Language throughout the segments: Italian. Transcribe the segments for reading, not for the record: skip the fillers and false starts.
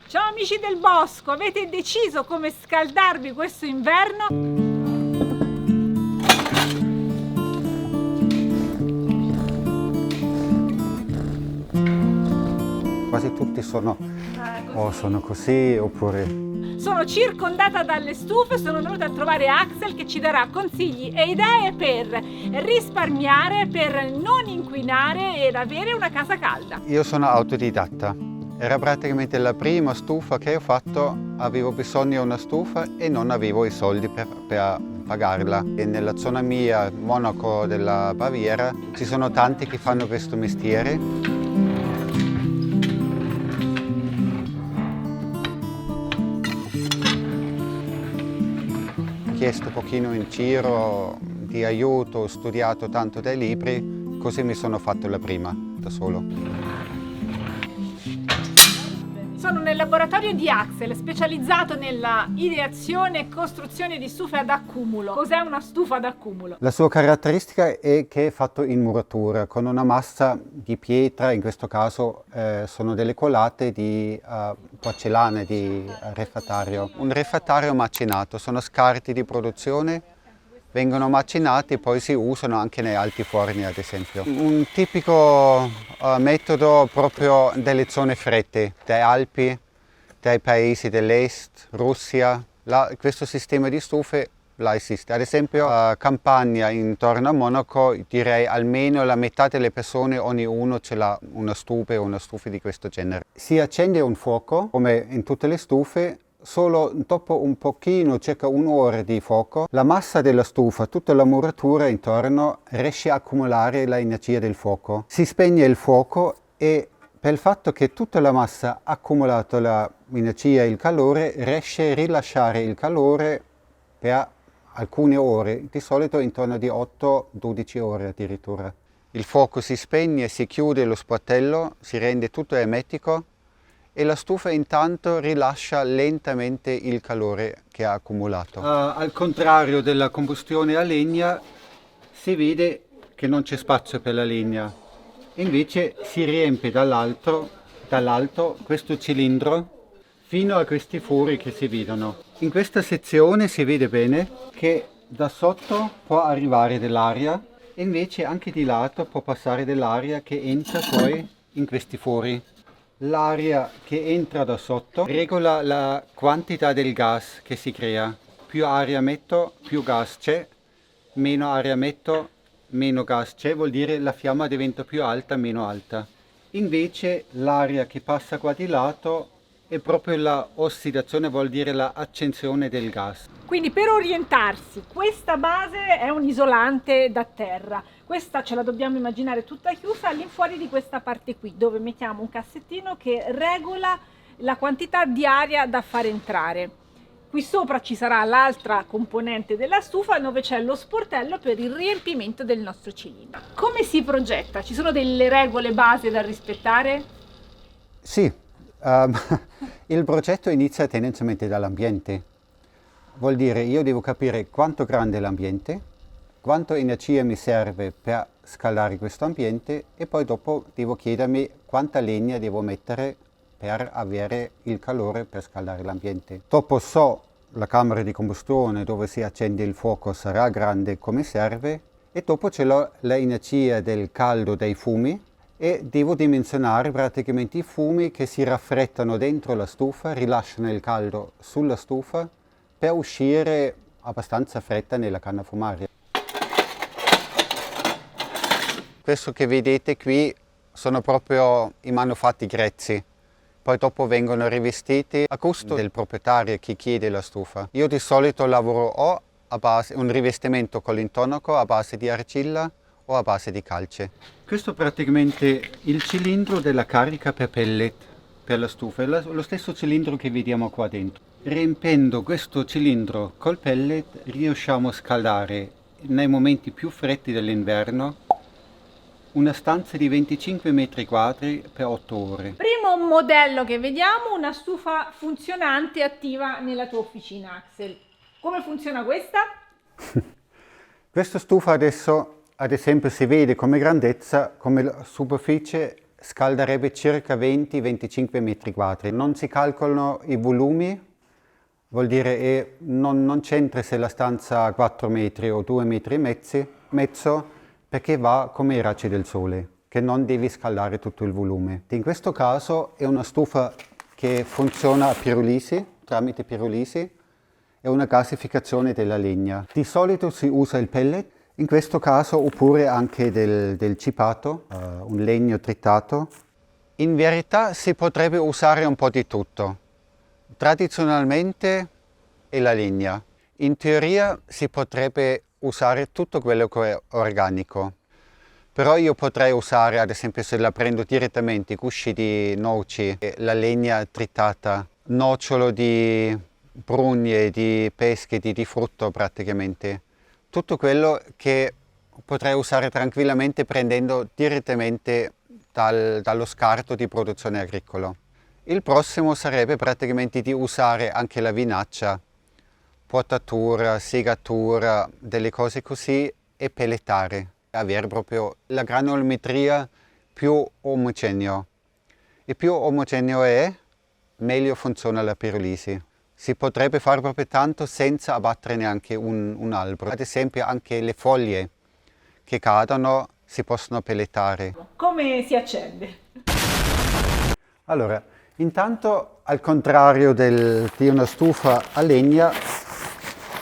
Ciao amici del bosco, avete deciso come scaldarvi questo inverno? Quasi tutti sono così oppure... Sono circondata dalle stufe, sono venuta a trovare Axel che ci darà consigli e idee per risparmiare, per non inquinare ed avere una casa calda. Io sono autodidatta. Era praticamente la prima stufa che ho fatto, avevo bisogno di una stufa e non avevo i soldi per pagarla. E nella zona mia, Monaco della Baviera, ci sono tanti che fanno questo mestiere. Ho chiesto un pochino in giro di aiuto, ho studiato tanto dai libri, così mi sono fatto la prima, da solo. Sono nel laboratorio di Axel, specializzato nella ideazione e costruzione di stufe ad accumulo. Cos'è una stufa ad accumulo? La sua caratteristica è che è fatto in muratura, con una massa di pietra, in questo caso sono delle colate di porcellane, di refrattario. Un refrattario macinato, sono scarti di produzione, vengono macinati e poi si usano anche nei alti forni ad esempio. Un tipico metodo proprio delle zone fredde, dai Alpi, dai paesi dell'est, Russia. Questo sistema di stufe là esiste. Ad esempio a Campania intorno a Monaco direi almeno la metà delle persone, ognuno ce l'ha una stufa o una stufa di questo genere. Si accende un fuoco come in tutte le stufe. Solo dopo un pochino, circa un'ora di fuoco, la massa della stufa, tutta la muratura intorno, riesce a accumulare l'energia del fuoco. Si spegne il fuoco e per il fatto che tutta la massa ha accumulato l'energia e il calore, riesce a rilasciare il calore per alcune ore, di solito intorno di 8-12 ore addirittura. Il fuoco si spegne, si chiude lo sportello, si rende tutto ermetico e la stufa intanto rilascia lentamente il calore che ha accumulato. Al contrario della combustione a legna, si vede che non c'è spazio per la legna. Invece si riempie dall'alto questo cilindro fino a questi fori che si vedono. In questa sezione si vede bene che da sotto può arrivare dell'aria e invece anche di lato può passare dell'aria che entra poi in questi fori. L'aria che entra da sotto regola la quantità del gas che si crea. Più aria metto, più gas c'è, meno aria metto, meno gas c'è, vuol dire la fiamma diventa più alta, meno alta. Invece l'aria che passa qua di lato è proprio la ossidazione, vuol dire la accensione del gas. Quindi per orientarsi, questa base è un isolante da terra. Questa ce la dobbiamo immaginare tutta chiusa all'infuori di questa parte qui, dove mettiamo un cassettino che regola la quantità di aria da far entrare. Qui sopra ci sarà l'altra componente della stufa dove c'è lo sportello per il riempimento del nostro cilindro. Come si progetta? Ci sono delle regole base da rispettare? Sì, il progetto inizia tendenzialmente dall'ambiente. Vuol dire io devo capire quanto grande è l'ambiente, quanto energia mi serve per scaldare questo ambiente e poi dopo devo chiedermi quanta legna devo mettere per avere il calore per scaldare l'ambiente. Dopo so la camera di combustione dove si accende il fuoco sarà grande come serve e dopo ce l'ho l'energia del caldo dei fumi e devo dimensionare praticamente i fumi che si raffreddano dentro la stufa, rilasciano il caldo sulla stufa per uscire abbastanza fretta nella canna fumaria. Questo che vedete qui sono proprio i manufatti grezzi. Poi dopo vengono rivestiti a gusto del proprietario che chiede la stufa. Io di solito lavoro o a base un rivestimento con l'intonaco a base di argilla o a base di calce. Questo è praticamente il cilindro della carica per pellet per la stufa, è lo stesso cilindro che vediamo qua dentro. Riempendo questo cilindro col pellet riusciamo a scaldare nei momenti più freddi dell'inverno una stanza di 25 metri quadri per 8 ore. Primo modello che vediamo, una stufa funzionante attiva nella tua officina, Axel. Come funziona questa? Questa stufa adesso, ad esempio, si vede come grandezza, come superficie scalderebbe circa 20-25 metri quadri. Non si calcolano i volumi, vuol dire non c'entra se la stanza ha 4 metri o 2 metri e mezzo, perché va come i raggi del sole, che non devi scaldare tutto il volume. In questo caso è una stufa che funziona a pirolisi, tramite pirolisi, è una gasificazione della legna. Di solito si usa il pellet, in questo caso oppure anche del cipato, un legno tritato. In verità si potrebbe usare un po' di tutto. Tradizionalmente è la legna. In teoria si potrebbe usare tutto quello che è organico. Però io potrei usare, ad esempio, se la prendo direttamente, gusci di noci, la legna tritata, nocciolo di prugne, di pesche, di frutto praticamente. Tutto quello che potrei usare tranquillamente prendendo direttamente dallo scarto di produzione agricola. Il prossimo sarebbe praticamente di usare anche la vinaccia, potatura, segatura, delle cose così e pelletare. Avere proprio la granulometria più omogenea. E più omogeneo è, meglio funziona la pirolisi. Si potrebbe fare proprio tanto senza abbattere neanche un albero. Ad esempio anche le foglie che cadono si possono pelletare. Come si accende? Allora, intanto al contrario di una stufa a legna,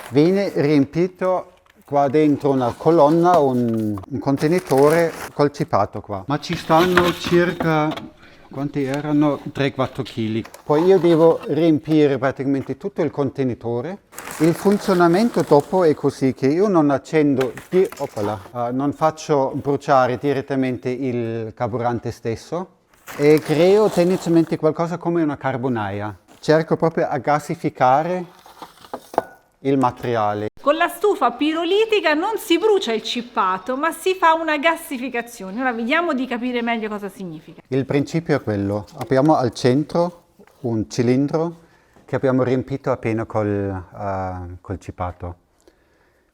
viene riempito qua dentro una colonna, un contenitore col cipato qua. Ma ci stanno circa, quanti erano? 3-4 kg. Poi io devo riempire praticamente tutto il contenitore. Il funzionamento dopo è così, che io non accendo, non faccio bruciare direttamente il carburante stesso e creo tendenzialmente qualcosa come una carbonaia. Cerco proprio a gasificare il materiale. Con la stufa pirolitica non si brucia il cippato, ma si fa una gassificazione. Ora vediamo di capire meglio cosa significa. Il principio è quello. Abbiamo al centro un cilindro che abbiamo riempito appena col cippato.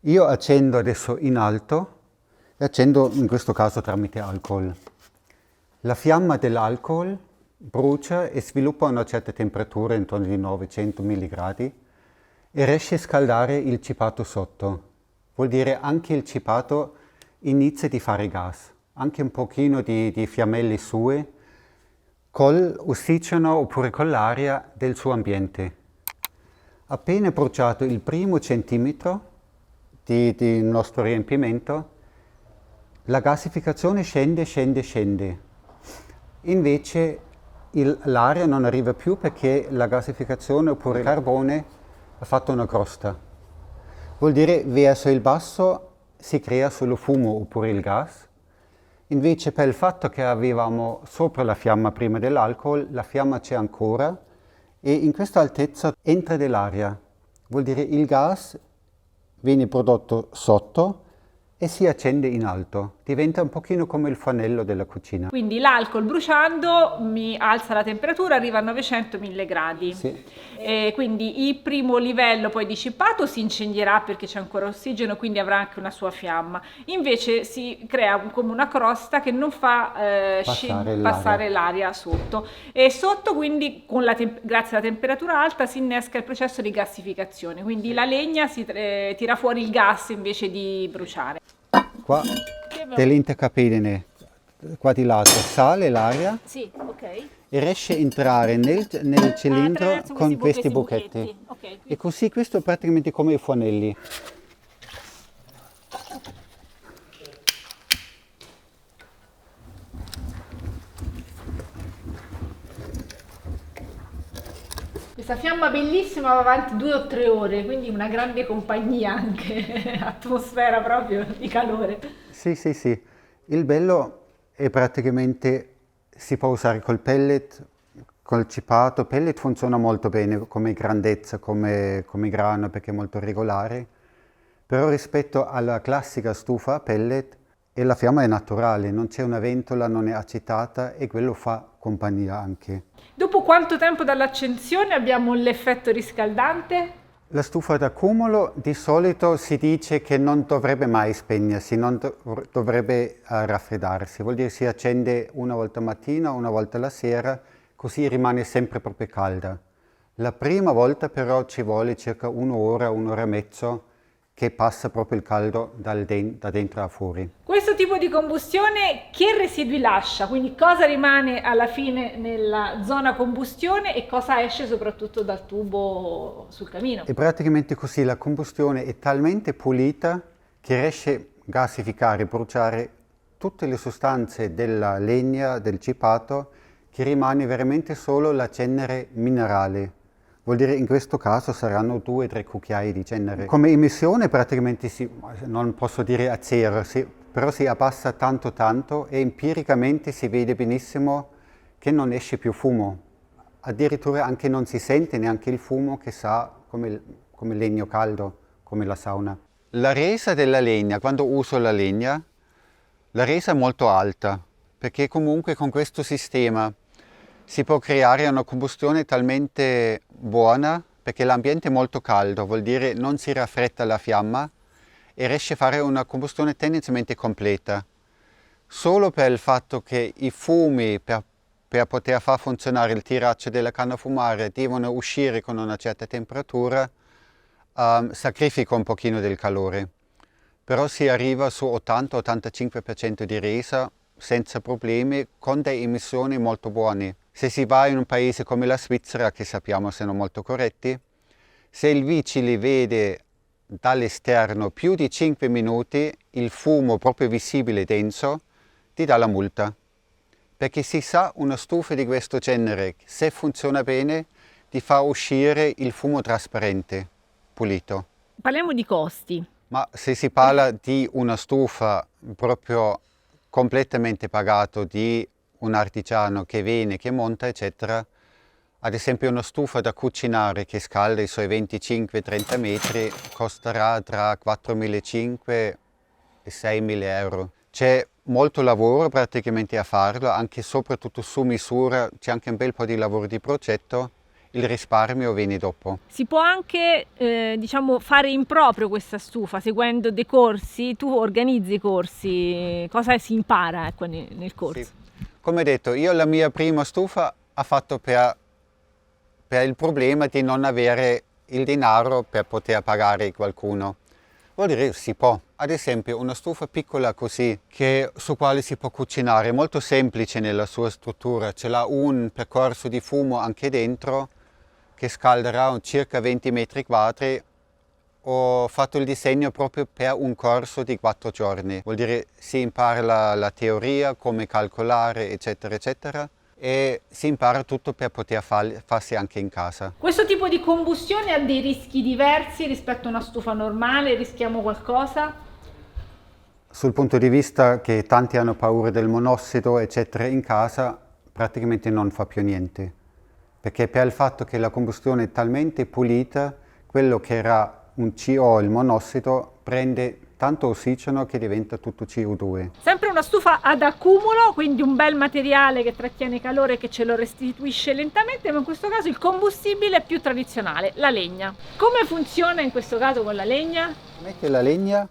Io accendo adesso in alto e accendo in questo caso tramite alcol. La fiamma dell'alcol brucia e sviluppa una certa temperatura intorno ai 900 gradi e riesce a scaldare il cipato sotto. Vuol dire anche il cipato inizia a fare gas, anche un pochino di fiammelle sue, col ossigeno oppure con l'aria del suo ambiente. Appena bruciato il primo centimetro del nostro riempimento, la gasificazione scende. Invece l'aria non arriva più perché la gasificazione oppure il carbone ha fatto una crosta. Vuol dire verso il basso si crea solo fumo oppure il gas. Invece per il fatto che avevamo sopra la fiamma prima dell'alcol, la fiamma c'è ancora e in questa altezza entra dell'aria. Vuol dire il gas viene prodotto sotto e si accende in alto. Diventa un pochino come il fanello della cucina. Quindi l'alcol bruciando mi alza la temperatura, arriva a 900-1000 gradi. Sì. Quindi il primo livello poi di cippato si incendierà perché c'è ancora ossigeno, quindi avrà anche una sua fiamma. Invece si crea come una crosta che non fa passare l'aria sotto. E sotto quindi grazie alla temperatura alta si innesca il processo di gassificazione. Quindi la legna si tira fuori il gas invece di bruciare. Qua dell'intercapedine, qua di lato, sale l'aria e riesce a entrare nel cilindro con questi buchetti. Okay, e così questo è praticamente come i fuanelli. Questa fiamma bellissima va avanti 2 o 3 ore, quindi una grande compagnia anche, atmosfera proprio di calore. Sì. Il bello è praticamente si può usare col pellet, col cipato. Pellet funziona molto bene come grandezza, come grano perché è molto regolare. Però rispetto alla classica stufa a pellet, la fiamma è naturale, non c'è una ventola, non è acetata e quello fa compagnia anche. Dopo quanto tempo dall'accensione abbiamo l'effetto riscaldante? La stufa d'accumulo di solito si dice che non dovrebbe mai spegnersi, non dovrebbe raffreddarsi, vuol dire si accende una volta mattina, una volta la sera, così rimane sempre proprio calda. La prima volta però ci vuole circa un'ora e mezzo che passa proprio il caldo da dentro a fuori. Questo tipo di combustione che residui lascia? Quindi cosa rimane alla fine nella zona combustione e cosa esce soprattutto dal tubo sul camino? E praticamente così la combustione è talmente pulita che riesce a gasificare, bruciare tutte le sostanze della legna, del cipato, che rimane veramente solo la cenere minerale. Vuol dire in questo caso saranno 2-3 cucchiai di cenere. Come emissione praticamente non posso dire a zero, però si abbassa tanto e empiricamente si vede benissimo che non esce più fumo. Addirittura anche non si sente neanche il fumo che sa come legno caldo, come la sauna. La resa della legna, quando uso la legna, la resa è molto alta, perché comunque con questo sistema si può creare una combustione talmente buona, perché l'ambiente è molto caldo, vuol dire non si raffredda la fiamma e riesce a fare una combustione tendenzialmente completa. Solo per il fatto che i fumi per poter far funzionare il tiraccio della canna a fumare devono uscire con una certa temperatura, sacrifica un pochino del calore. Però si arriva su 80-85% di resa senza problemi, con delle emissioni molto buone. Se si va in un paese come la Svizzera, che sappiamo sono molto corretti, se il vigile vede dall'esterno più di 5 minuti il fumo proprio visibile denso, ti dà la multa. Perché si sa una stufa di questo genere, se funziona bene, ti fa uscire il fumo trasparente, pulito. Parliamo di costi. Ma se si parla di una stufa proprio completamente pagato di un artigiano che viene, che monta, eccetera, ad esempio una stufa da cucinare che scalda i suoi 25-30 metri costerà tra 4.500 e 6.000 euro. C'è molto lavoro praticamente a farlo, anche soprattutto su misura, c'è anche un bel po' di lavoro di progetto, il risparmio viene dopo. Si può anche fare in proprio questa stufa seguendo dei corsi, tu organizzi i corsi, cosa si impara nel corso? Sì. Come detto, io la mia prima stufa ho fatto per il problema di non avere il denaro per poter pagare qualcuno. Vuol dire si può. Ad esempio una stufa piccola così, su quale si può cucinare, molto semplice nella sua struttura, ce l'ha un percorso di fumo anche dentro che scalderà circa 20 metri quadri. Ho fatto il disegno proprio per un corso di 4 giorni, vuol dire si impara la teoria, come calcolare, eccetera, eccetera, e si impara tutto per poter farsi anche in casa. Questo tipo di combustione ha dei rischi diversi rispetto a una stufa normale? Rischiamo qualcosa? Sul punto di vista che tanti hanno paura del monossido, eccetera, in casa, praticamente non fa più niente, perché per il fatto che la combustione è talmente pulita, quello che era un CO, il monossido, prende tanto ossigeno che diventa tutto CO2. Sempre una stufa ad accumulo, quindi un bel materiale che trattiene calore e che ce lo restituisce lentamente, ma in questo caso il combustibile è più tradizionale, la legna. Come funziona in questo caso con la legna? Metti la legna,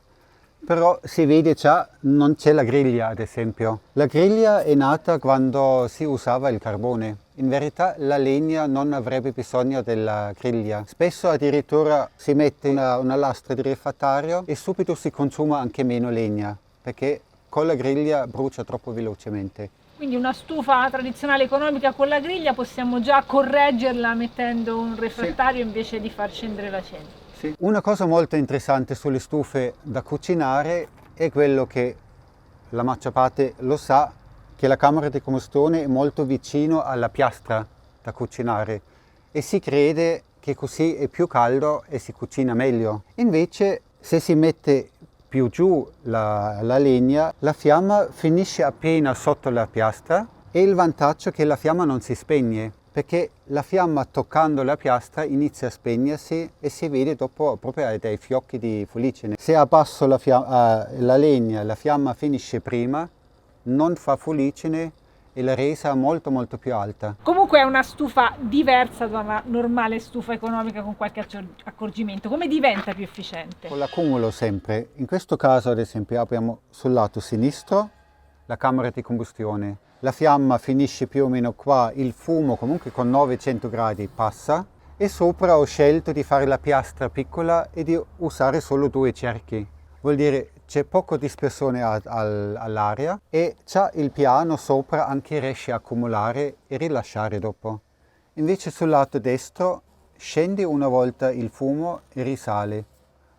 però si vede già non c'è la griglia, ad esempio. La griglia è nata quando si usava il carbone. In verità la legna non avrebbe bisogno della griglia. Spesso addirittura si mette una lastra di refrattario e subito si consuma anche meno legna, perché con la griglia brucia troppo velocemente. Quindi una stufa tradizionale economica con la griglia possiamo già correggerla mettendo un refrattario invece di far scendere la cenere. Sì. Una cosa molto interessante sulle stufe da cucinare è quello che la maggior parte lo sa, che la camera di combustione è molto vicino alla piastra da cucinare e si crede che così è più caldo e si cucina meglio. Invece se si mette più giù la legna, la fiamma finisce appena sotto la piastra e il vantaggio è che la fiamma non si spegne, perché la fiamma toccando la piastra inizia a spegnersi e si vede dopo proprio dai fiocchi di fulicine. Se abbasso la legna, la fiamma finisce prima, non fa fulicine e la resa molto molto più alta. Comunque è una stufa diversa da una normale stufa economica con qualche accorgimento. Come diventa più efficiente? Con l'accumulo sempre. In questo caso, ad esempio, abbiamo sul lato sinistro la camera di combustione. La fiamma finisce più o meno qua, il fumo comunque con 900 gradi passa e sopra ho scelto di fare la piastra piccola e di usare solo 2 cerchi. Vuol dire c'è poco dispersione all'aria e c'ha il piano sopra anche riesce a accumulare e rilasciare dopo. Invece sul lato destro scende una volta il fumo e risale.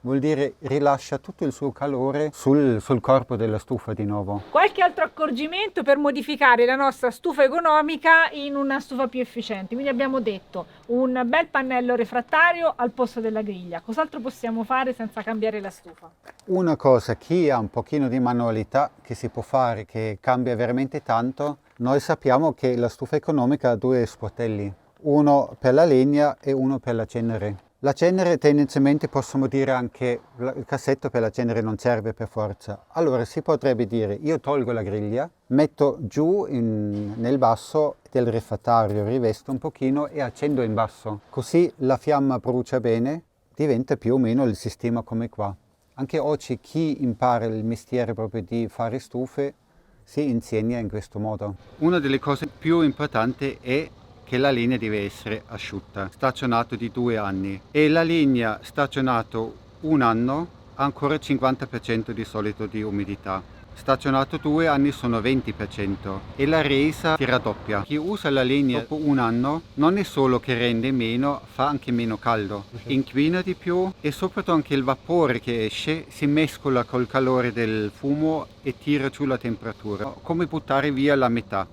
Vuol dire rilascia tutto il suo calore sul corpo della stufa di nuovo. Qualche altro accorgimento per modificare la nostra stufa economica in una stufa più efficiente? Quindi abbiamo detto un bel pannello refrattario al posto della griglia. Cos'altro possiamo fare senza cambiare la stufa? Una cosa, chi ha un pochino di manualità che si può fare, che cambia veramente tanto, noi sappiamo che la stufa economica ha 2 sportelli, uno per la legna e uno per la cenere. La cenere tendenzialmente possiamo dire anche il cassetto per la cenere non serve per forza. Allora si potrebbe dire io tolgo la griglia, metto giù nel basso del refrattario, rivesto un pochino e accendo in basso. Così la fiamma brucia bene, diventa più o meno il sistema come qua. Anche oggi chi impara il mestiere proprio di fare stufe si insegna in questo modo. Una delle cose più importanti è che la legna deve essere asciutta, stagionato di 2 anni e la legna stagionato 1 anno ha ancora 50% di solito di umidità. Stagionato 2 anni sono 20% e la resa si raddoppia. Chi usa la legna dopo 1 anno non è solo che rende meno, fa anche meno caldo, inquina di più e soprattutto anche il vapore che esce si mescola col calore del fumo e tira giù la temperatura, come buttare via la metà.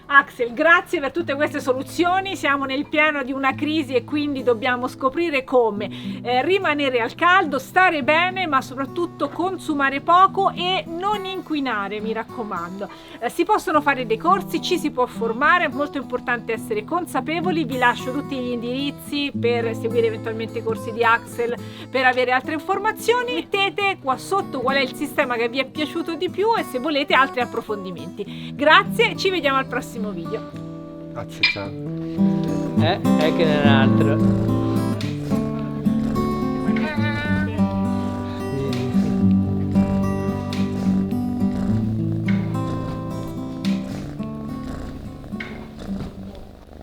Axel, grazie per tutte queste soluzioni, siamo nel pieno di una crisi e quindi dobbiamo scoprire come rimanere al caldo, stare bene ma soprattutto consumare poco e non inquinare, mi raccomando. Si possono fare dei corsi, ci si può formare, è molto importante essere consapevoli, vi lascio tutti gli indirizzi per seguire eventualmente i corsi di Axel, per avere altre informazioni. Mettete qua sotto qual è il sistema che vi è piaciuto di più e se volete altri approfondimenti. Grazie, ci vediamo al prossimo video. Grazie, ciao. È che ne un altro.